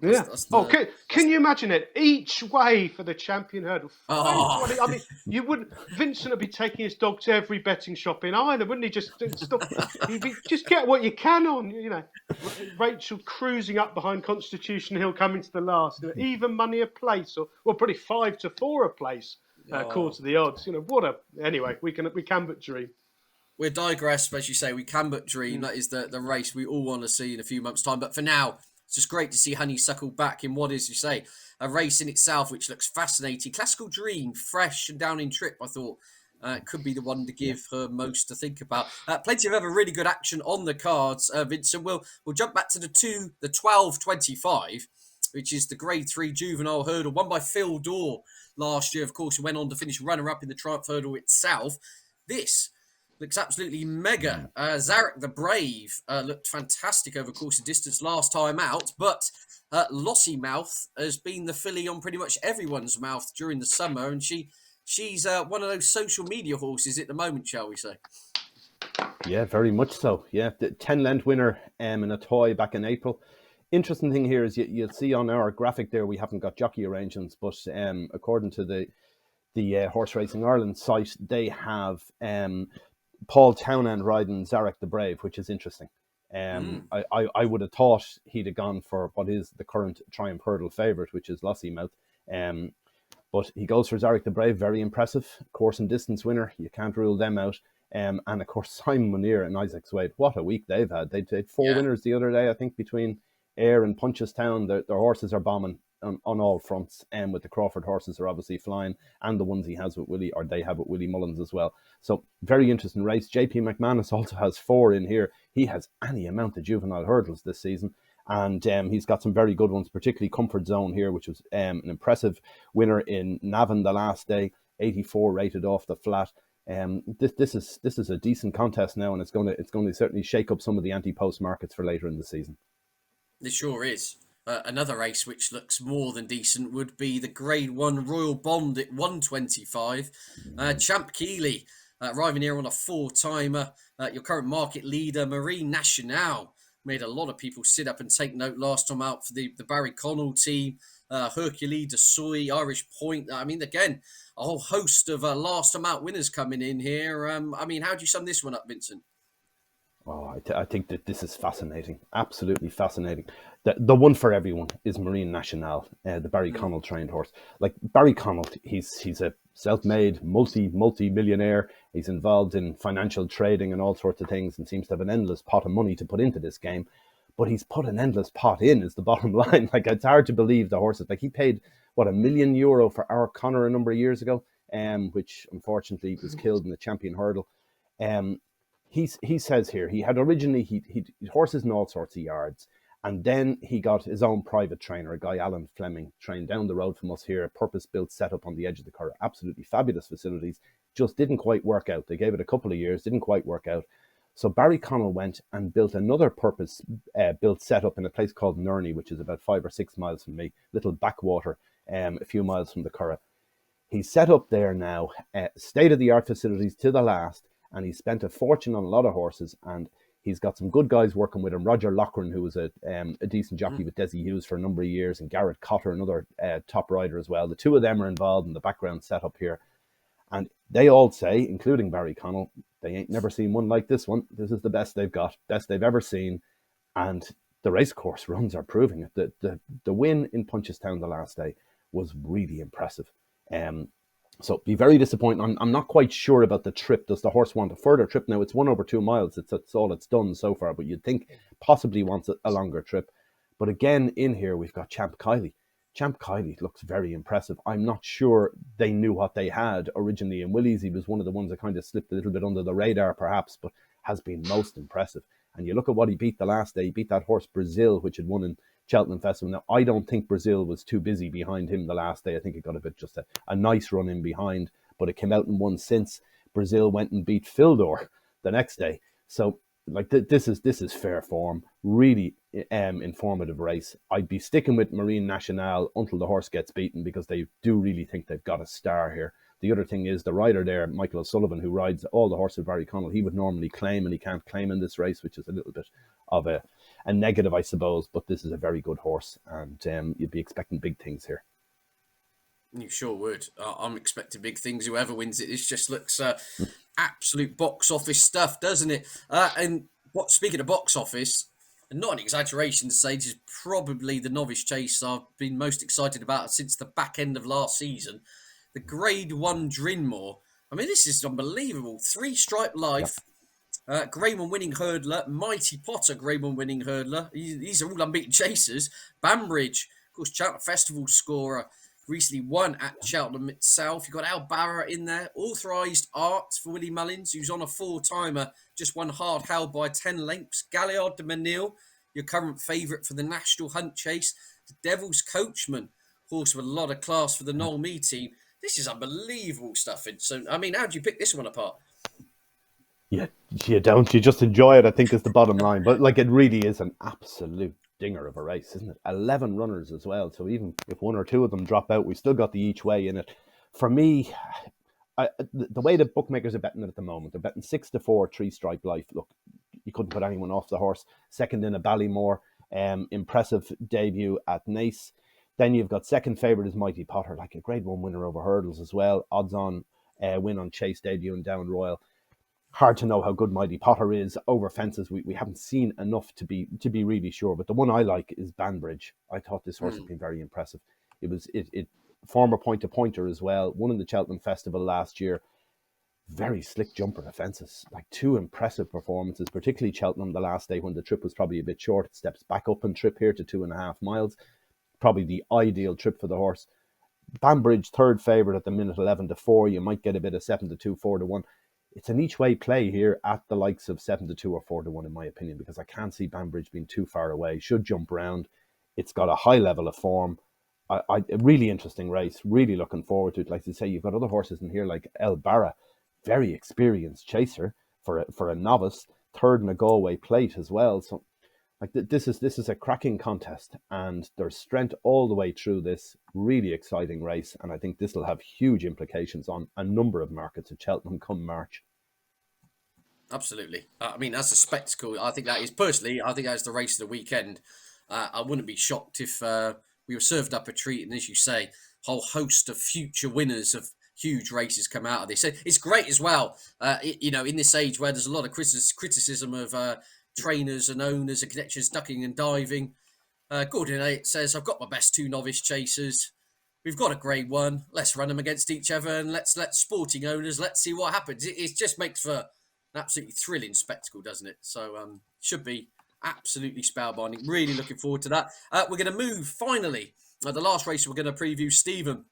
Can you imagine it? Each way for the champion hurdle. I mean, you wouldn't. Vincent would be taking his dog to every betting shop in Ireland, wouldn't he? Just get what you can on. You know, Rachel cruising up behind Constitution Hill, coming to the last. You know, even money a place, or probably 5-4 a place, quarter the odds. You know, anyway. We can but dream. We'll digress, as you say, we can but dream. That is the race we all want to see in a few months' time. But for now, it's just great to see Honeysuckle back in what is, you say, a race in itself, which looks fascinating. Classical Dream, fresh and down in trip, I thought, could be the one to give her most to think about. Plenty of other really good action on the cards, Vincent. We'll jump back to the 12.25, which is the Grade 3 Juvenile hurdle, won by Phil Dorr last year. Of course, he went on to finish runner-up in the Triumph hurdle itself. This looks absolutely mega. Zarek the Brave looked fantastic over course of distance last time out, but Lossy Mouth has been the filly on pretty much everyone's mouth during the summer, and she's one of those social media horses at the moment, shall we say? Yeah, very much so. Yeah, the 10-length winner in a toy back in April. Interesting thing here is you'll see on our graphic there we haven't got jockey arrangements, but according to the Horse Racing Ireland site, they have Paul Townend riding Zarek the Brave, which is interesting. I would have thought he'd have gone for what is the current Triumph Hurdle favourite, which is Lossy Mouth. But he goes for Zarek the Brave, very impressive. Course and distance winner, you can't rule them out. And of course, Simon Munir and Isaac Swade, what a week they've had. They had 4 winners the other day, I think, between Ayr and Punchestown. Their horses are bombing. on all fronts. And with the Crawford horses are obviously flying, and the ones he has with Willie, or they have with Willie Mullins as well. So very interesting race. JP McManus also has 4 in here. He has any amount of juvenile hurdles this season. And he's got some very good ones, particularly Comfort Zone here, which was an impressive winner in Navan the last day, 84 rated off the flat. This is a decent contest now, and it's going to certainly shake up some of the anti-post markets for later in the season. It sure is. Another race which looks more than decent would be the Grade 1 Royal Bond at 125. Champ Keeley arriving here on a 4-timer. Your current market leader, Marine Nationale, made a lot of people sit up and take note last time out for the Barry Connell team. Hercule de Soy, Irish Point. I mean, again, a whole host of last time out winners coming in here. I mean, how do you sum this one up, Vincent? Oh, I think that this is fascinating. Absolutely fascinating. The one for everyone is Marine Nationale, the Barry Connell trained horse. Like Barry Connell, he's a self-made multi-millionaire. He's involved in financial trading and all sorts of things, and seems to have an endless pot of money to put into this game. But he's put an endless pot in, is the bottom line. Like, it's hard to believe the horses. Like, he paid €1 million for our Connor a number of years ago, which unfortunately was killed in the Champion Hurdle. He says here he had originally he horses in all sorts of yards, and then he got his own private trainer, a guy Alan Fleming, trained down the road from us here, a purpose-built setup on the edge of the Curragh. Absolutely fabulous facilities, just didn't quite work out. They gave it a couple of years, didn't quite work out. So Barry Connell went and built another purpose-built setup in a place called Nerney, which is about 5 or 6 miles from me, little backwater, a few miles from the Curragh. He's set up there now, state-of-the-art facilities to the last, and he spent a fortune on a lot of horses, and he's got some good guys working with him. Roger Loughran, who was a decent jockey with Desi Hughes for a number of years, and Garrett Cotter, another top rider as well. The two of them are involved in the background setup here. And they all say, including Barry Connell, they ain't never seen one like this one. This is the best they've got, best they've ever seen. And the racecourse runs are proving it. The win in Punchestown the last day was really impressive. So be very disappointing. I'm not quite sure about the trip. Does the horse want a further trip now? It's 1 over 2 miles. It's all it's done so far, but you'd think possibly wants a longer trip. But again, in here, we've got Champ Kiley. Champ Kiley looks very impressive. I'm not sure they knew what they had originally in Willie's. He was one of the ones that kind of slipped a little bit under the radar, perhaps, but has been most impressive. And you look at what he beat the last day. He beat that horse Brazil, which had won in Cheltenham Festival. Now, I don't think Brazil was too busy behind him the last day. I think it got a bit just a nice run in behind, but it came out and won since. Brazil went and beat Fildor the next day. So, like, this is fair form. Really informative race. I'd be sticking with Marine Nationale until the horse gets beaten, because they do really think they've got a star here. The other thing is the rider there, Michael O'Sullivan, who rides all the horses of Barry Connell, he would normally claim, and he can't claim in this race, which is a little bit of a negative, I suppose. But this is a very good horse, and you'd be expecting big things here. You sure would. I'm expecting big things. Whoever wins it, this just looks absolute box office stuff, doesn't it? And speaking of box office, and not an exaggeration to say, this is probably the novice chase I've been most excited about since the back end of last season. The Grade 1 Drinmore. I mean, this is unbelievable. 3-Stripe Life. Yep. Grade 1 winning hurdler. Mighty Potter, Grade 1 winning hurdler. These are all unbeaten chasers. Banbridge, of course, Cheltenham Festival scorer. Recently won at Cheltenham itself. You've got Al Barra in there. Authorised Art for Willie Mullins, who's on a 4-timer. Just won hard held by 10 lengths. Galliard de Menil, your current favourite for the National Hunt Chase. The Devil's Coachman, horse with a lot of class for the Noel Me team. This is unbelievable stuff. So, I mean, how do you pick this one apart? Yeah, you don't. You just enjoy it, I think, is the bottom line. But, like, it really is an absolute dinger of a race, isn't it? 11 runners as well. So even if 1 or 2 of them drop out, we still got the each way in it. For me, the way the bookmakers are betting it at the moment, they're betting 6-4, 3-Stripe Life. Look, you couldn't put anyone off the horse. Second in a Ballymore. Impressive debut at Naas. Then you've got second favourite is Mighty Potter, like a Grade 1 winner over hurdles as well. Odds on win on Chase debut and Down Royal. Hard to know how good Mighty Potter is over fences. We haven't seen enough to be really sure. But the one I like is Banbridge. I thought this horse had been very impressive. It former pointer as well. Won in the Cheltenham Festival last year. Very slick jumper of fences. Like 2 impressive performances, particularly Cheltenham the last day when the trip was probably a bit short. It steps back up and trip here to 2.5 miles. probably the ideal trip for the horse. Banbridge, third favourite at the minute, 11-4. You might get a bit of 7-2, 4-1. It's an each way play here at the likes of 7-2 or 4-1, in my opinion, because I can't see Banbridge being too far away. Should jump around. It's got a high level of form. A really interesting race. Really looking forward to it. Like you say, you've got other horses in here like El Barra, very experienced chaser for a novice, third in a Galway plate as well. So like this is a cracking contest, and there's strength all the way through this really exciting race, and I think this will have huge implications on a number of markets at Cheltenham come March. Absolutely. I mean, as a spectacle, I think that is the race of the weekend. I wouldn't be shocked if we were served up a treat, and as you say, a whole host of future winners of huge races come out of this. So it's great as well, in this age where there's a lot of criticism of trainers and owners and connections ducking and diving. Gordon Elliott says, I've got my best 2 novice chasers. We've got a grade 1. Let's run them against each other, and let's sporting owners, let's see what happens. It just makes for an absolutely thrilling spectacle, doesn't it? So should be absolutely spellbinding. Really looking forward to that. We're going to move, finally. The last race we're going to preview, Stephen.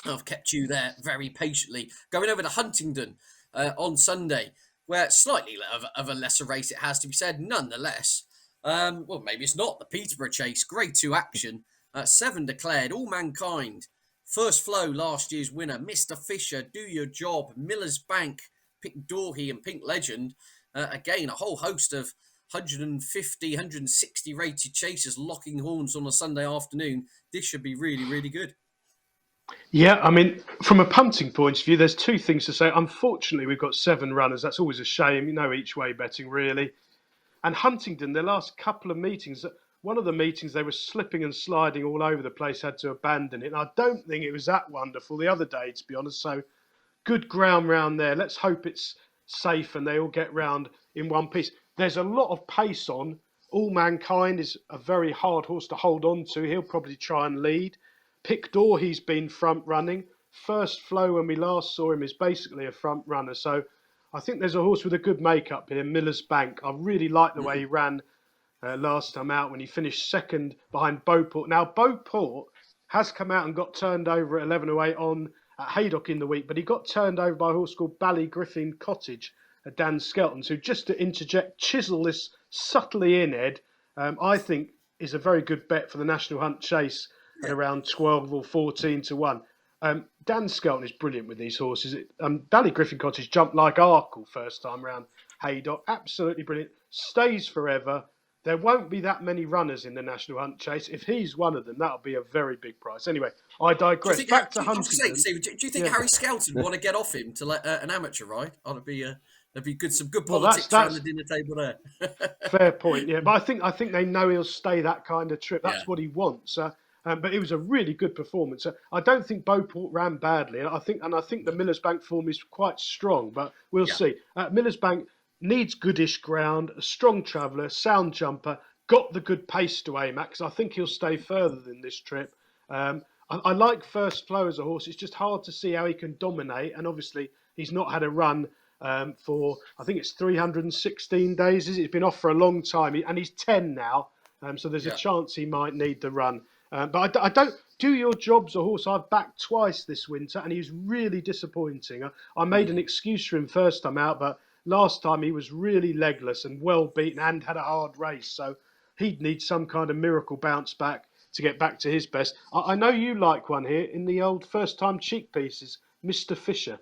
I've kept you there very patiently. Going over to Huntingdon on Sunday, where slightly of a lesser race, it has to be said, nonetheless. Well, maybe it's not. The Peterborough Chase, Grade 2 action. 7 declared, All Mankind. First Flow, last year's winner. Mr. Fisher, Do Your Job. Miller's Bank, Pick Dorhey and Pink Legend. Again, a whole host of 150, 160 rated chasers locking horns on a Sunday afternoon. This should be really, really good. Yeah, I mean, from a punting point of view, there's 2 things to say. Unfortunately, we've got 7 runners. That's always a shame. Each way betting, really. And Huntingdon, their last couple of meetings, one of the meetings, they were slipping and sliding all over the place, had to abandon it. And I don't think it was that wonderful the other day, to be honest. So good ground round there. Let's hope it's safe and they all get round in one piece. There's a lot of pace on. All Mankind is a very hard horse to hold on to. He'll probably try and lead. Pick Dorhey's been front running. First Flow, when we last saw him, is basically a front runner. So I think there's a horse with a good makeup here, Miller's Bank. I really like the way he ran last time out when he finished second behind Beauport. Now, Beauport has come out and got turned over at 11:08 on at Haydock in the week, but he got turned over by a horse called Ballygriffin Cottage, Dan Skelton. So just to interject, chisel this subtly in, Ed, I think is a very good bet for the National Hunt Chase at around 12 or 14-1. Dan Skelton is brilliant with these horses. Ballygriffin Cottage jumped like Arkle first time around Haydock. Absolutely brilliant. Stays forever. There won't be that many runners in the National Hunt Chase. If he's one of them, that'll be a very big price. Anyway, I digress. Back to Huntingdon. Do you think Harry Skelton would want to get off him to let an amateur ride? That'd be good. Some good politics around the dinner table there. Fair point. Yeah, but I think they know he'll stay that kind of trip. That's what he wants. But it was a really good performance. I don't think Beauport ran badly. I think the Miller's Bank form is quite strong, but we'll see. Miller's Bank needs goodish ground, a strong traveller, sound jumper, got the good pace to aim at, because I think he'll stay further than this trip. I like First Flow as a horse. It's just hard to see how he can dominate, and obviously he's not had a run for, I think it's 316 days. He's been off for a long time, and he's 10 now, so there's a chance he might need the run. But I don't Do Your Job's a horse I've backed twice this winter, and he's really disappointing. I made an excuse for him first time out, but last time he was really legless and well beaten and had a hard race. So he'd need some kind of miracle bounce back to get back to his best. I know you like one here in the old first time cheek pieces, Mr. Fisher.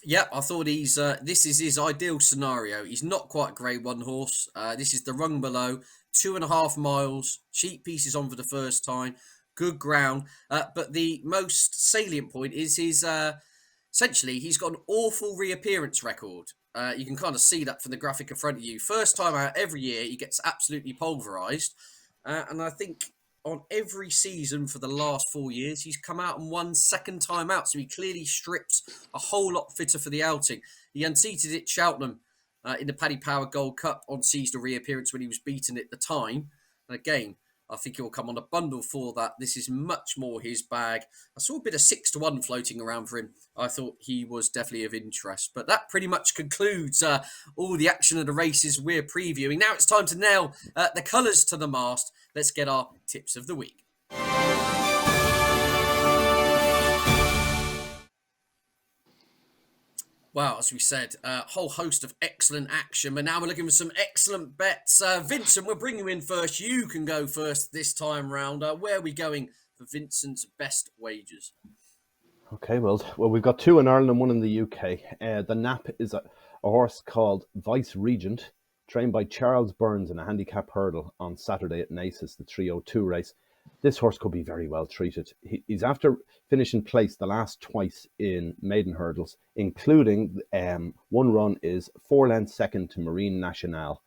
Yeah, I thought this is his ideal scenario. He's not quite a grade 1 horse. This is the rung below, 2.5 miles, cheap pieces on for the first time, good ground. But the most salient point is his, essentially, he's got an awful reappearance record. You can kind of see that from the graphic in front of you. First time out every year, he gets absolutely pulverised. And I think on every season for the last 4 years, he's come out and won second time out. So he clearly strips a whole lot fitter for the outing. He unseated at Cheltenham in the Paddy Power Gold Cup on seasonal reappearance when he was beaten at the time. And again, I think he will come on a bundle for that. This is much more his bag. I saw a bit of 6-1 floating around for him. I thought he was definitely of interest. But that pretty much concludes all the action of the races we're previewing. Now it's time to nail the colours to the mast. Let's get our tips of the week. Well, as we said, a whole host of excellent action, but now we're looking for some excellent bets. Vincent, we'll bring you in first. You can go first this time round. Where are we going for Vincent's best wagers? Okay, well, we've got two in Ireland and one in the UK. The Nap is a horse called Vice Regent, trained by Charles Burns in a handicap hurdle on Saturday at Naces, the 302 race. This horse could be very well treated. He's after finishing place the last twice in maiden hurdles, including one run is 4 lengths second to Marine Nationale.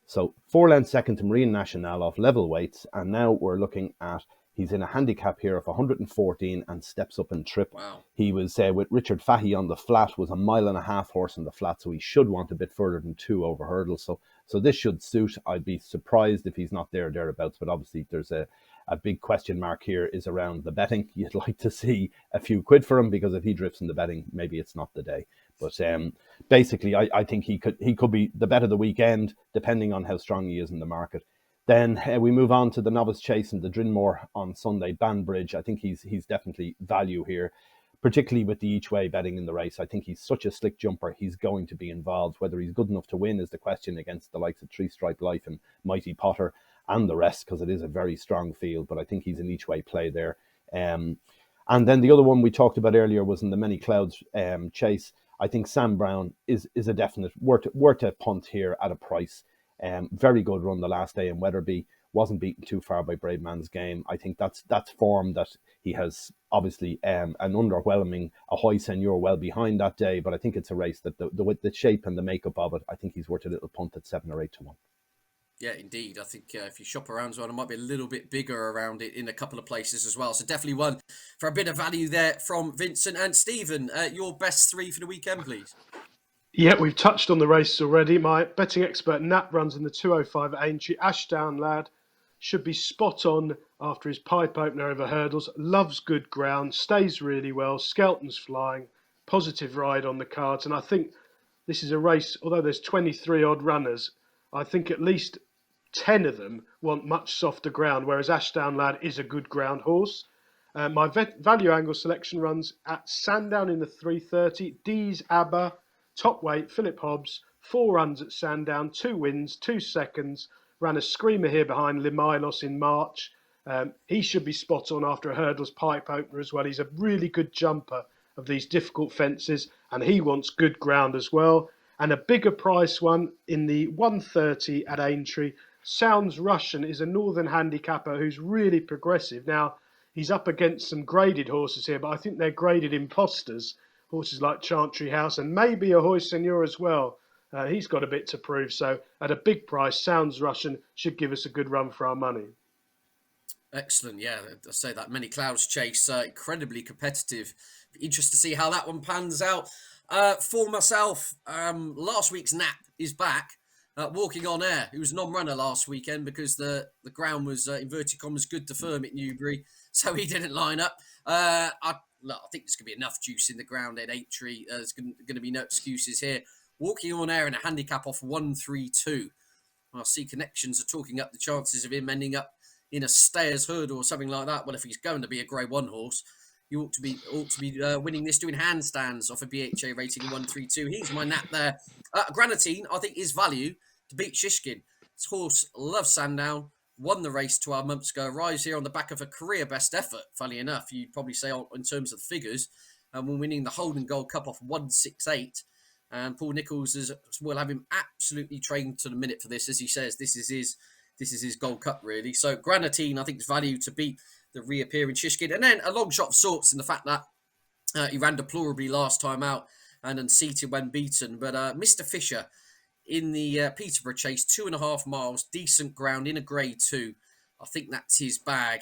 So 4 lengths second to Marine Nationale off level weights, and now we're looking at he's in a handicap here of 114 and steps up in trip. Wow. He was with Richard Fahey on the flat, was a 1.5 mile horse on the flat, so he should want a bit further than 2 over hurdles. So this should suit. I'd be surprised if he's not thereabouts, but obviously there's a big question mark here is around the betting. You'd like to see a few quid for him, because if he drifts in the betting, maybe it's not the day. But basically, I think he could be the bet of the weekend, depending on how strong he is in the market. Then we move on to the novice chase and the Drinmore on Sunday, Banbridge. I think he's definitely value here, particularly with the each way betting in the race. I think he's such a slick jumper. He's going to be involved. Whether he's good enough to win is the question against the likes of Three Stripe Life and Mighty Potter and the rest, because it is a very strong field. But I think he's an each way play there. And then the other one we talked about earlier was in the Many Clouds chase. I think Sam Brown is a definite worth a punt here at a price. Very good run the last day in Wetherby. Wasn't beaten too far by Brave Man's Game. I think that's form that he has obviously an underwhelming Ahoy Senor well behind that day. But I think it's a race that the shape and the makeup of it, I think he's worth a little punt at 7 or 8 to 1. Yeah, indeed. I think if you shop around as well, it might be a little bit bigger around it in a couple of places as well. So definitely one for a bit of value there from Vincent. And Stephen, your best three for the weekend, please. Yeah, we've touched on the races already. My betting expert Nat runs in the 205 at Aintree. Ashdown lad should be spot on after his pipe opener over hurdles. Loves good ground, stays really well. Skelton's flying, positive ride on the cards. And I think this is a race, although there's 23 odd runners, I think at least 10 of them want much softer ground, whereas Ashdown lad is a good ground horse. My value angle selection runs at Sandown in the 330, D's Abba, top weight, Philip Hobbs, 4 runs at Sandown, 2 wins, 2 seconds, ran a screamer here behind Limailos in March. He should be spot on after a hurdles pipe opener as well. He's a really good jumper of these difficult fences, and he wants good ground as well. And a bigger price one in the 130 at Aintree. Sounds Russian is a northern handicapper who's really progressive. Now, he's up against some graded horses here, but I think they're graded imposters. Horses like Chantry House and maybe Ahoy Senor as well. He's got a bit to prove. So at a big price, Sounds Russian should give us a good run for our money. Excellent. Yeah, I say that Many Clouds chase, incredibly competitive. Interested to see how that one pans out. For myself, last week's Nap is back. Walking on Air, who was non-runner last weekend because the ground was, inverted commas, good to firm at Newbury, so he didn't line up. I think there's going to be enough juice in the ground at Aintree. There's going to be no excuses here. Walking on Air in a handicap off 132. I see connections are talking up the chances of him ending up in a stayers hurdle or something like that. Well, if he's going to be a Grade 1 horse, you ought to be winning this doing handstands off a BHA rating of 132. He's my Nap there. Granatine, I think, is value to beat Shishkin. This horse loves Sandown, won the race 12 months ago, arrives here on the back of a career best effort, funny enough, you'd probably say in terms of figures, and we're winning the Holden Gold Cup off 168. And Paul Nicholls will have him absolutely trained to the minute for this, as he says. This is his Gold Cup, really. So Granatine, I think, is value to beat the reappearing Shishkin. And then a long shot of sorts in the fact that he ran deplorably last time out and unseated when beaten. But Mr. Fisher in the Peterborough chase, 2.5 miles, decent ground in a Grade 2. I think that's his bag.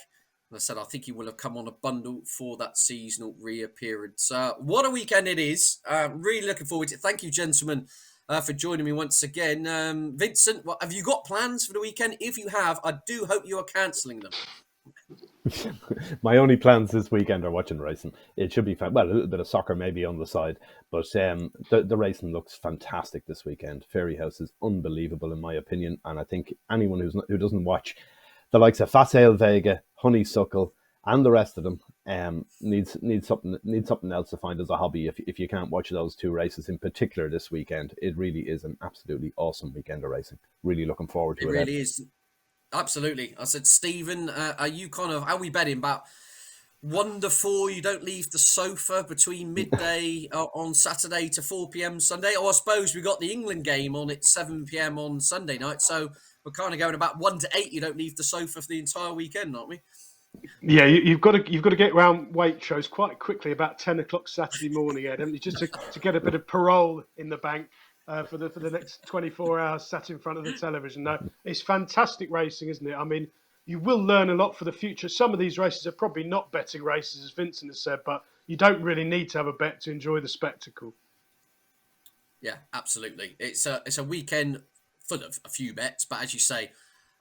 And I said, I think he will have come on a bundle for that seasonal reappearance. What a weekend it is. Really looking forward to it. Thank you, gentlemen, for joining me once again. Vincent, have you got plans for the weekend? If you have, I do hope you are cancelling them. My only plans this weekend are watching racing. It should be fun. Well, a little bit of soccer maybe on the side, but the racing looks fantastic this weekend. Fairyhouse is unbelievable in my opinion, and I think anyone who doesn't watch the likes of Facile Vega, Honeysuckle, and the rest of them needs something else to find as a hobby. If you can't watch those 2 races in particular this weekend, it really is an absolutely awesome weekend of racing. Really looking forward to It it. really is. Absolutely. I said, Stephen, are we betting about 1-4? You don't leave the sofa between midday on Saturday to 4 p.m. Sunday? Or I suppose we got the England game on at 7 p.m. on Sunday night. So we're kind of going about 1-8. You don't leave the sofa for the entire weekend, aren't we? Yeah, you've got to get around weight shows quite quickly about 10 o'clock Saturday morning, Ed, haven't you? Just to get a bit of parole in the bank for the next 24 hours sat in front of the television. No, it's fantastic racing, isn't it? I mean, you will learn a lot for the future. Some of these races are probably not betting races, as Vincent has said, but you don't really need to have a bet to enjoy the spectacle. Yeah, absolutely. It's a weekend full of a few bets, but as you say,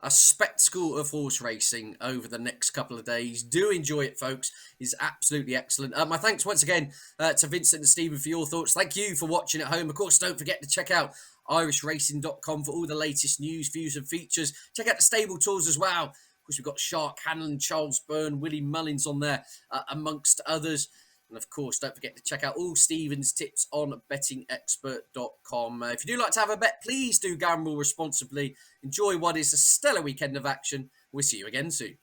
a spectacle of horse racing over the next couple of days. Do enjoy it, folks. It's absolutely excellent. My thanks once again to Vincent and Stephen for your thoughts. Thank you for watching at home. Of course, don't forget to check out irishracing.com for all the latest news, views and features. Check out the stable tours as well. Of course, we've got Shark Hanlon, Charles Byrne, Willie Mullins on there, amongst others. And of course, don't forget to check out all Stephen's tips on bettingexpert.com. If you do like to have a bet, please do gamble responsibly. Enjoy what is a stellar weekend of action. We'll see you again soon.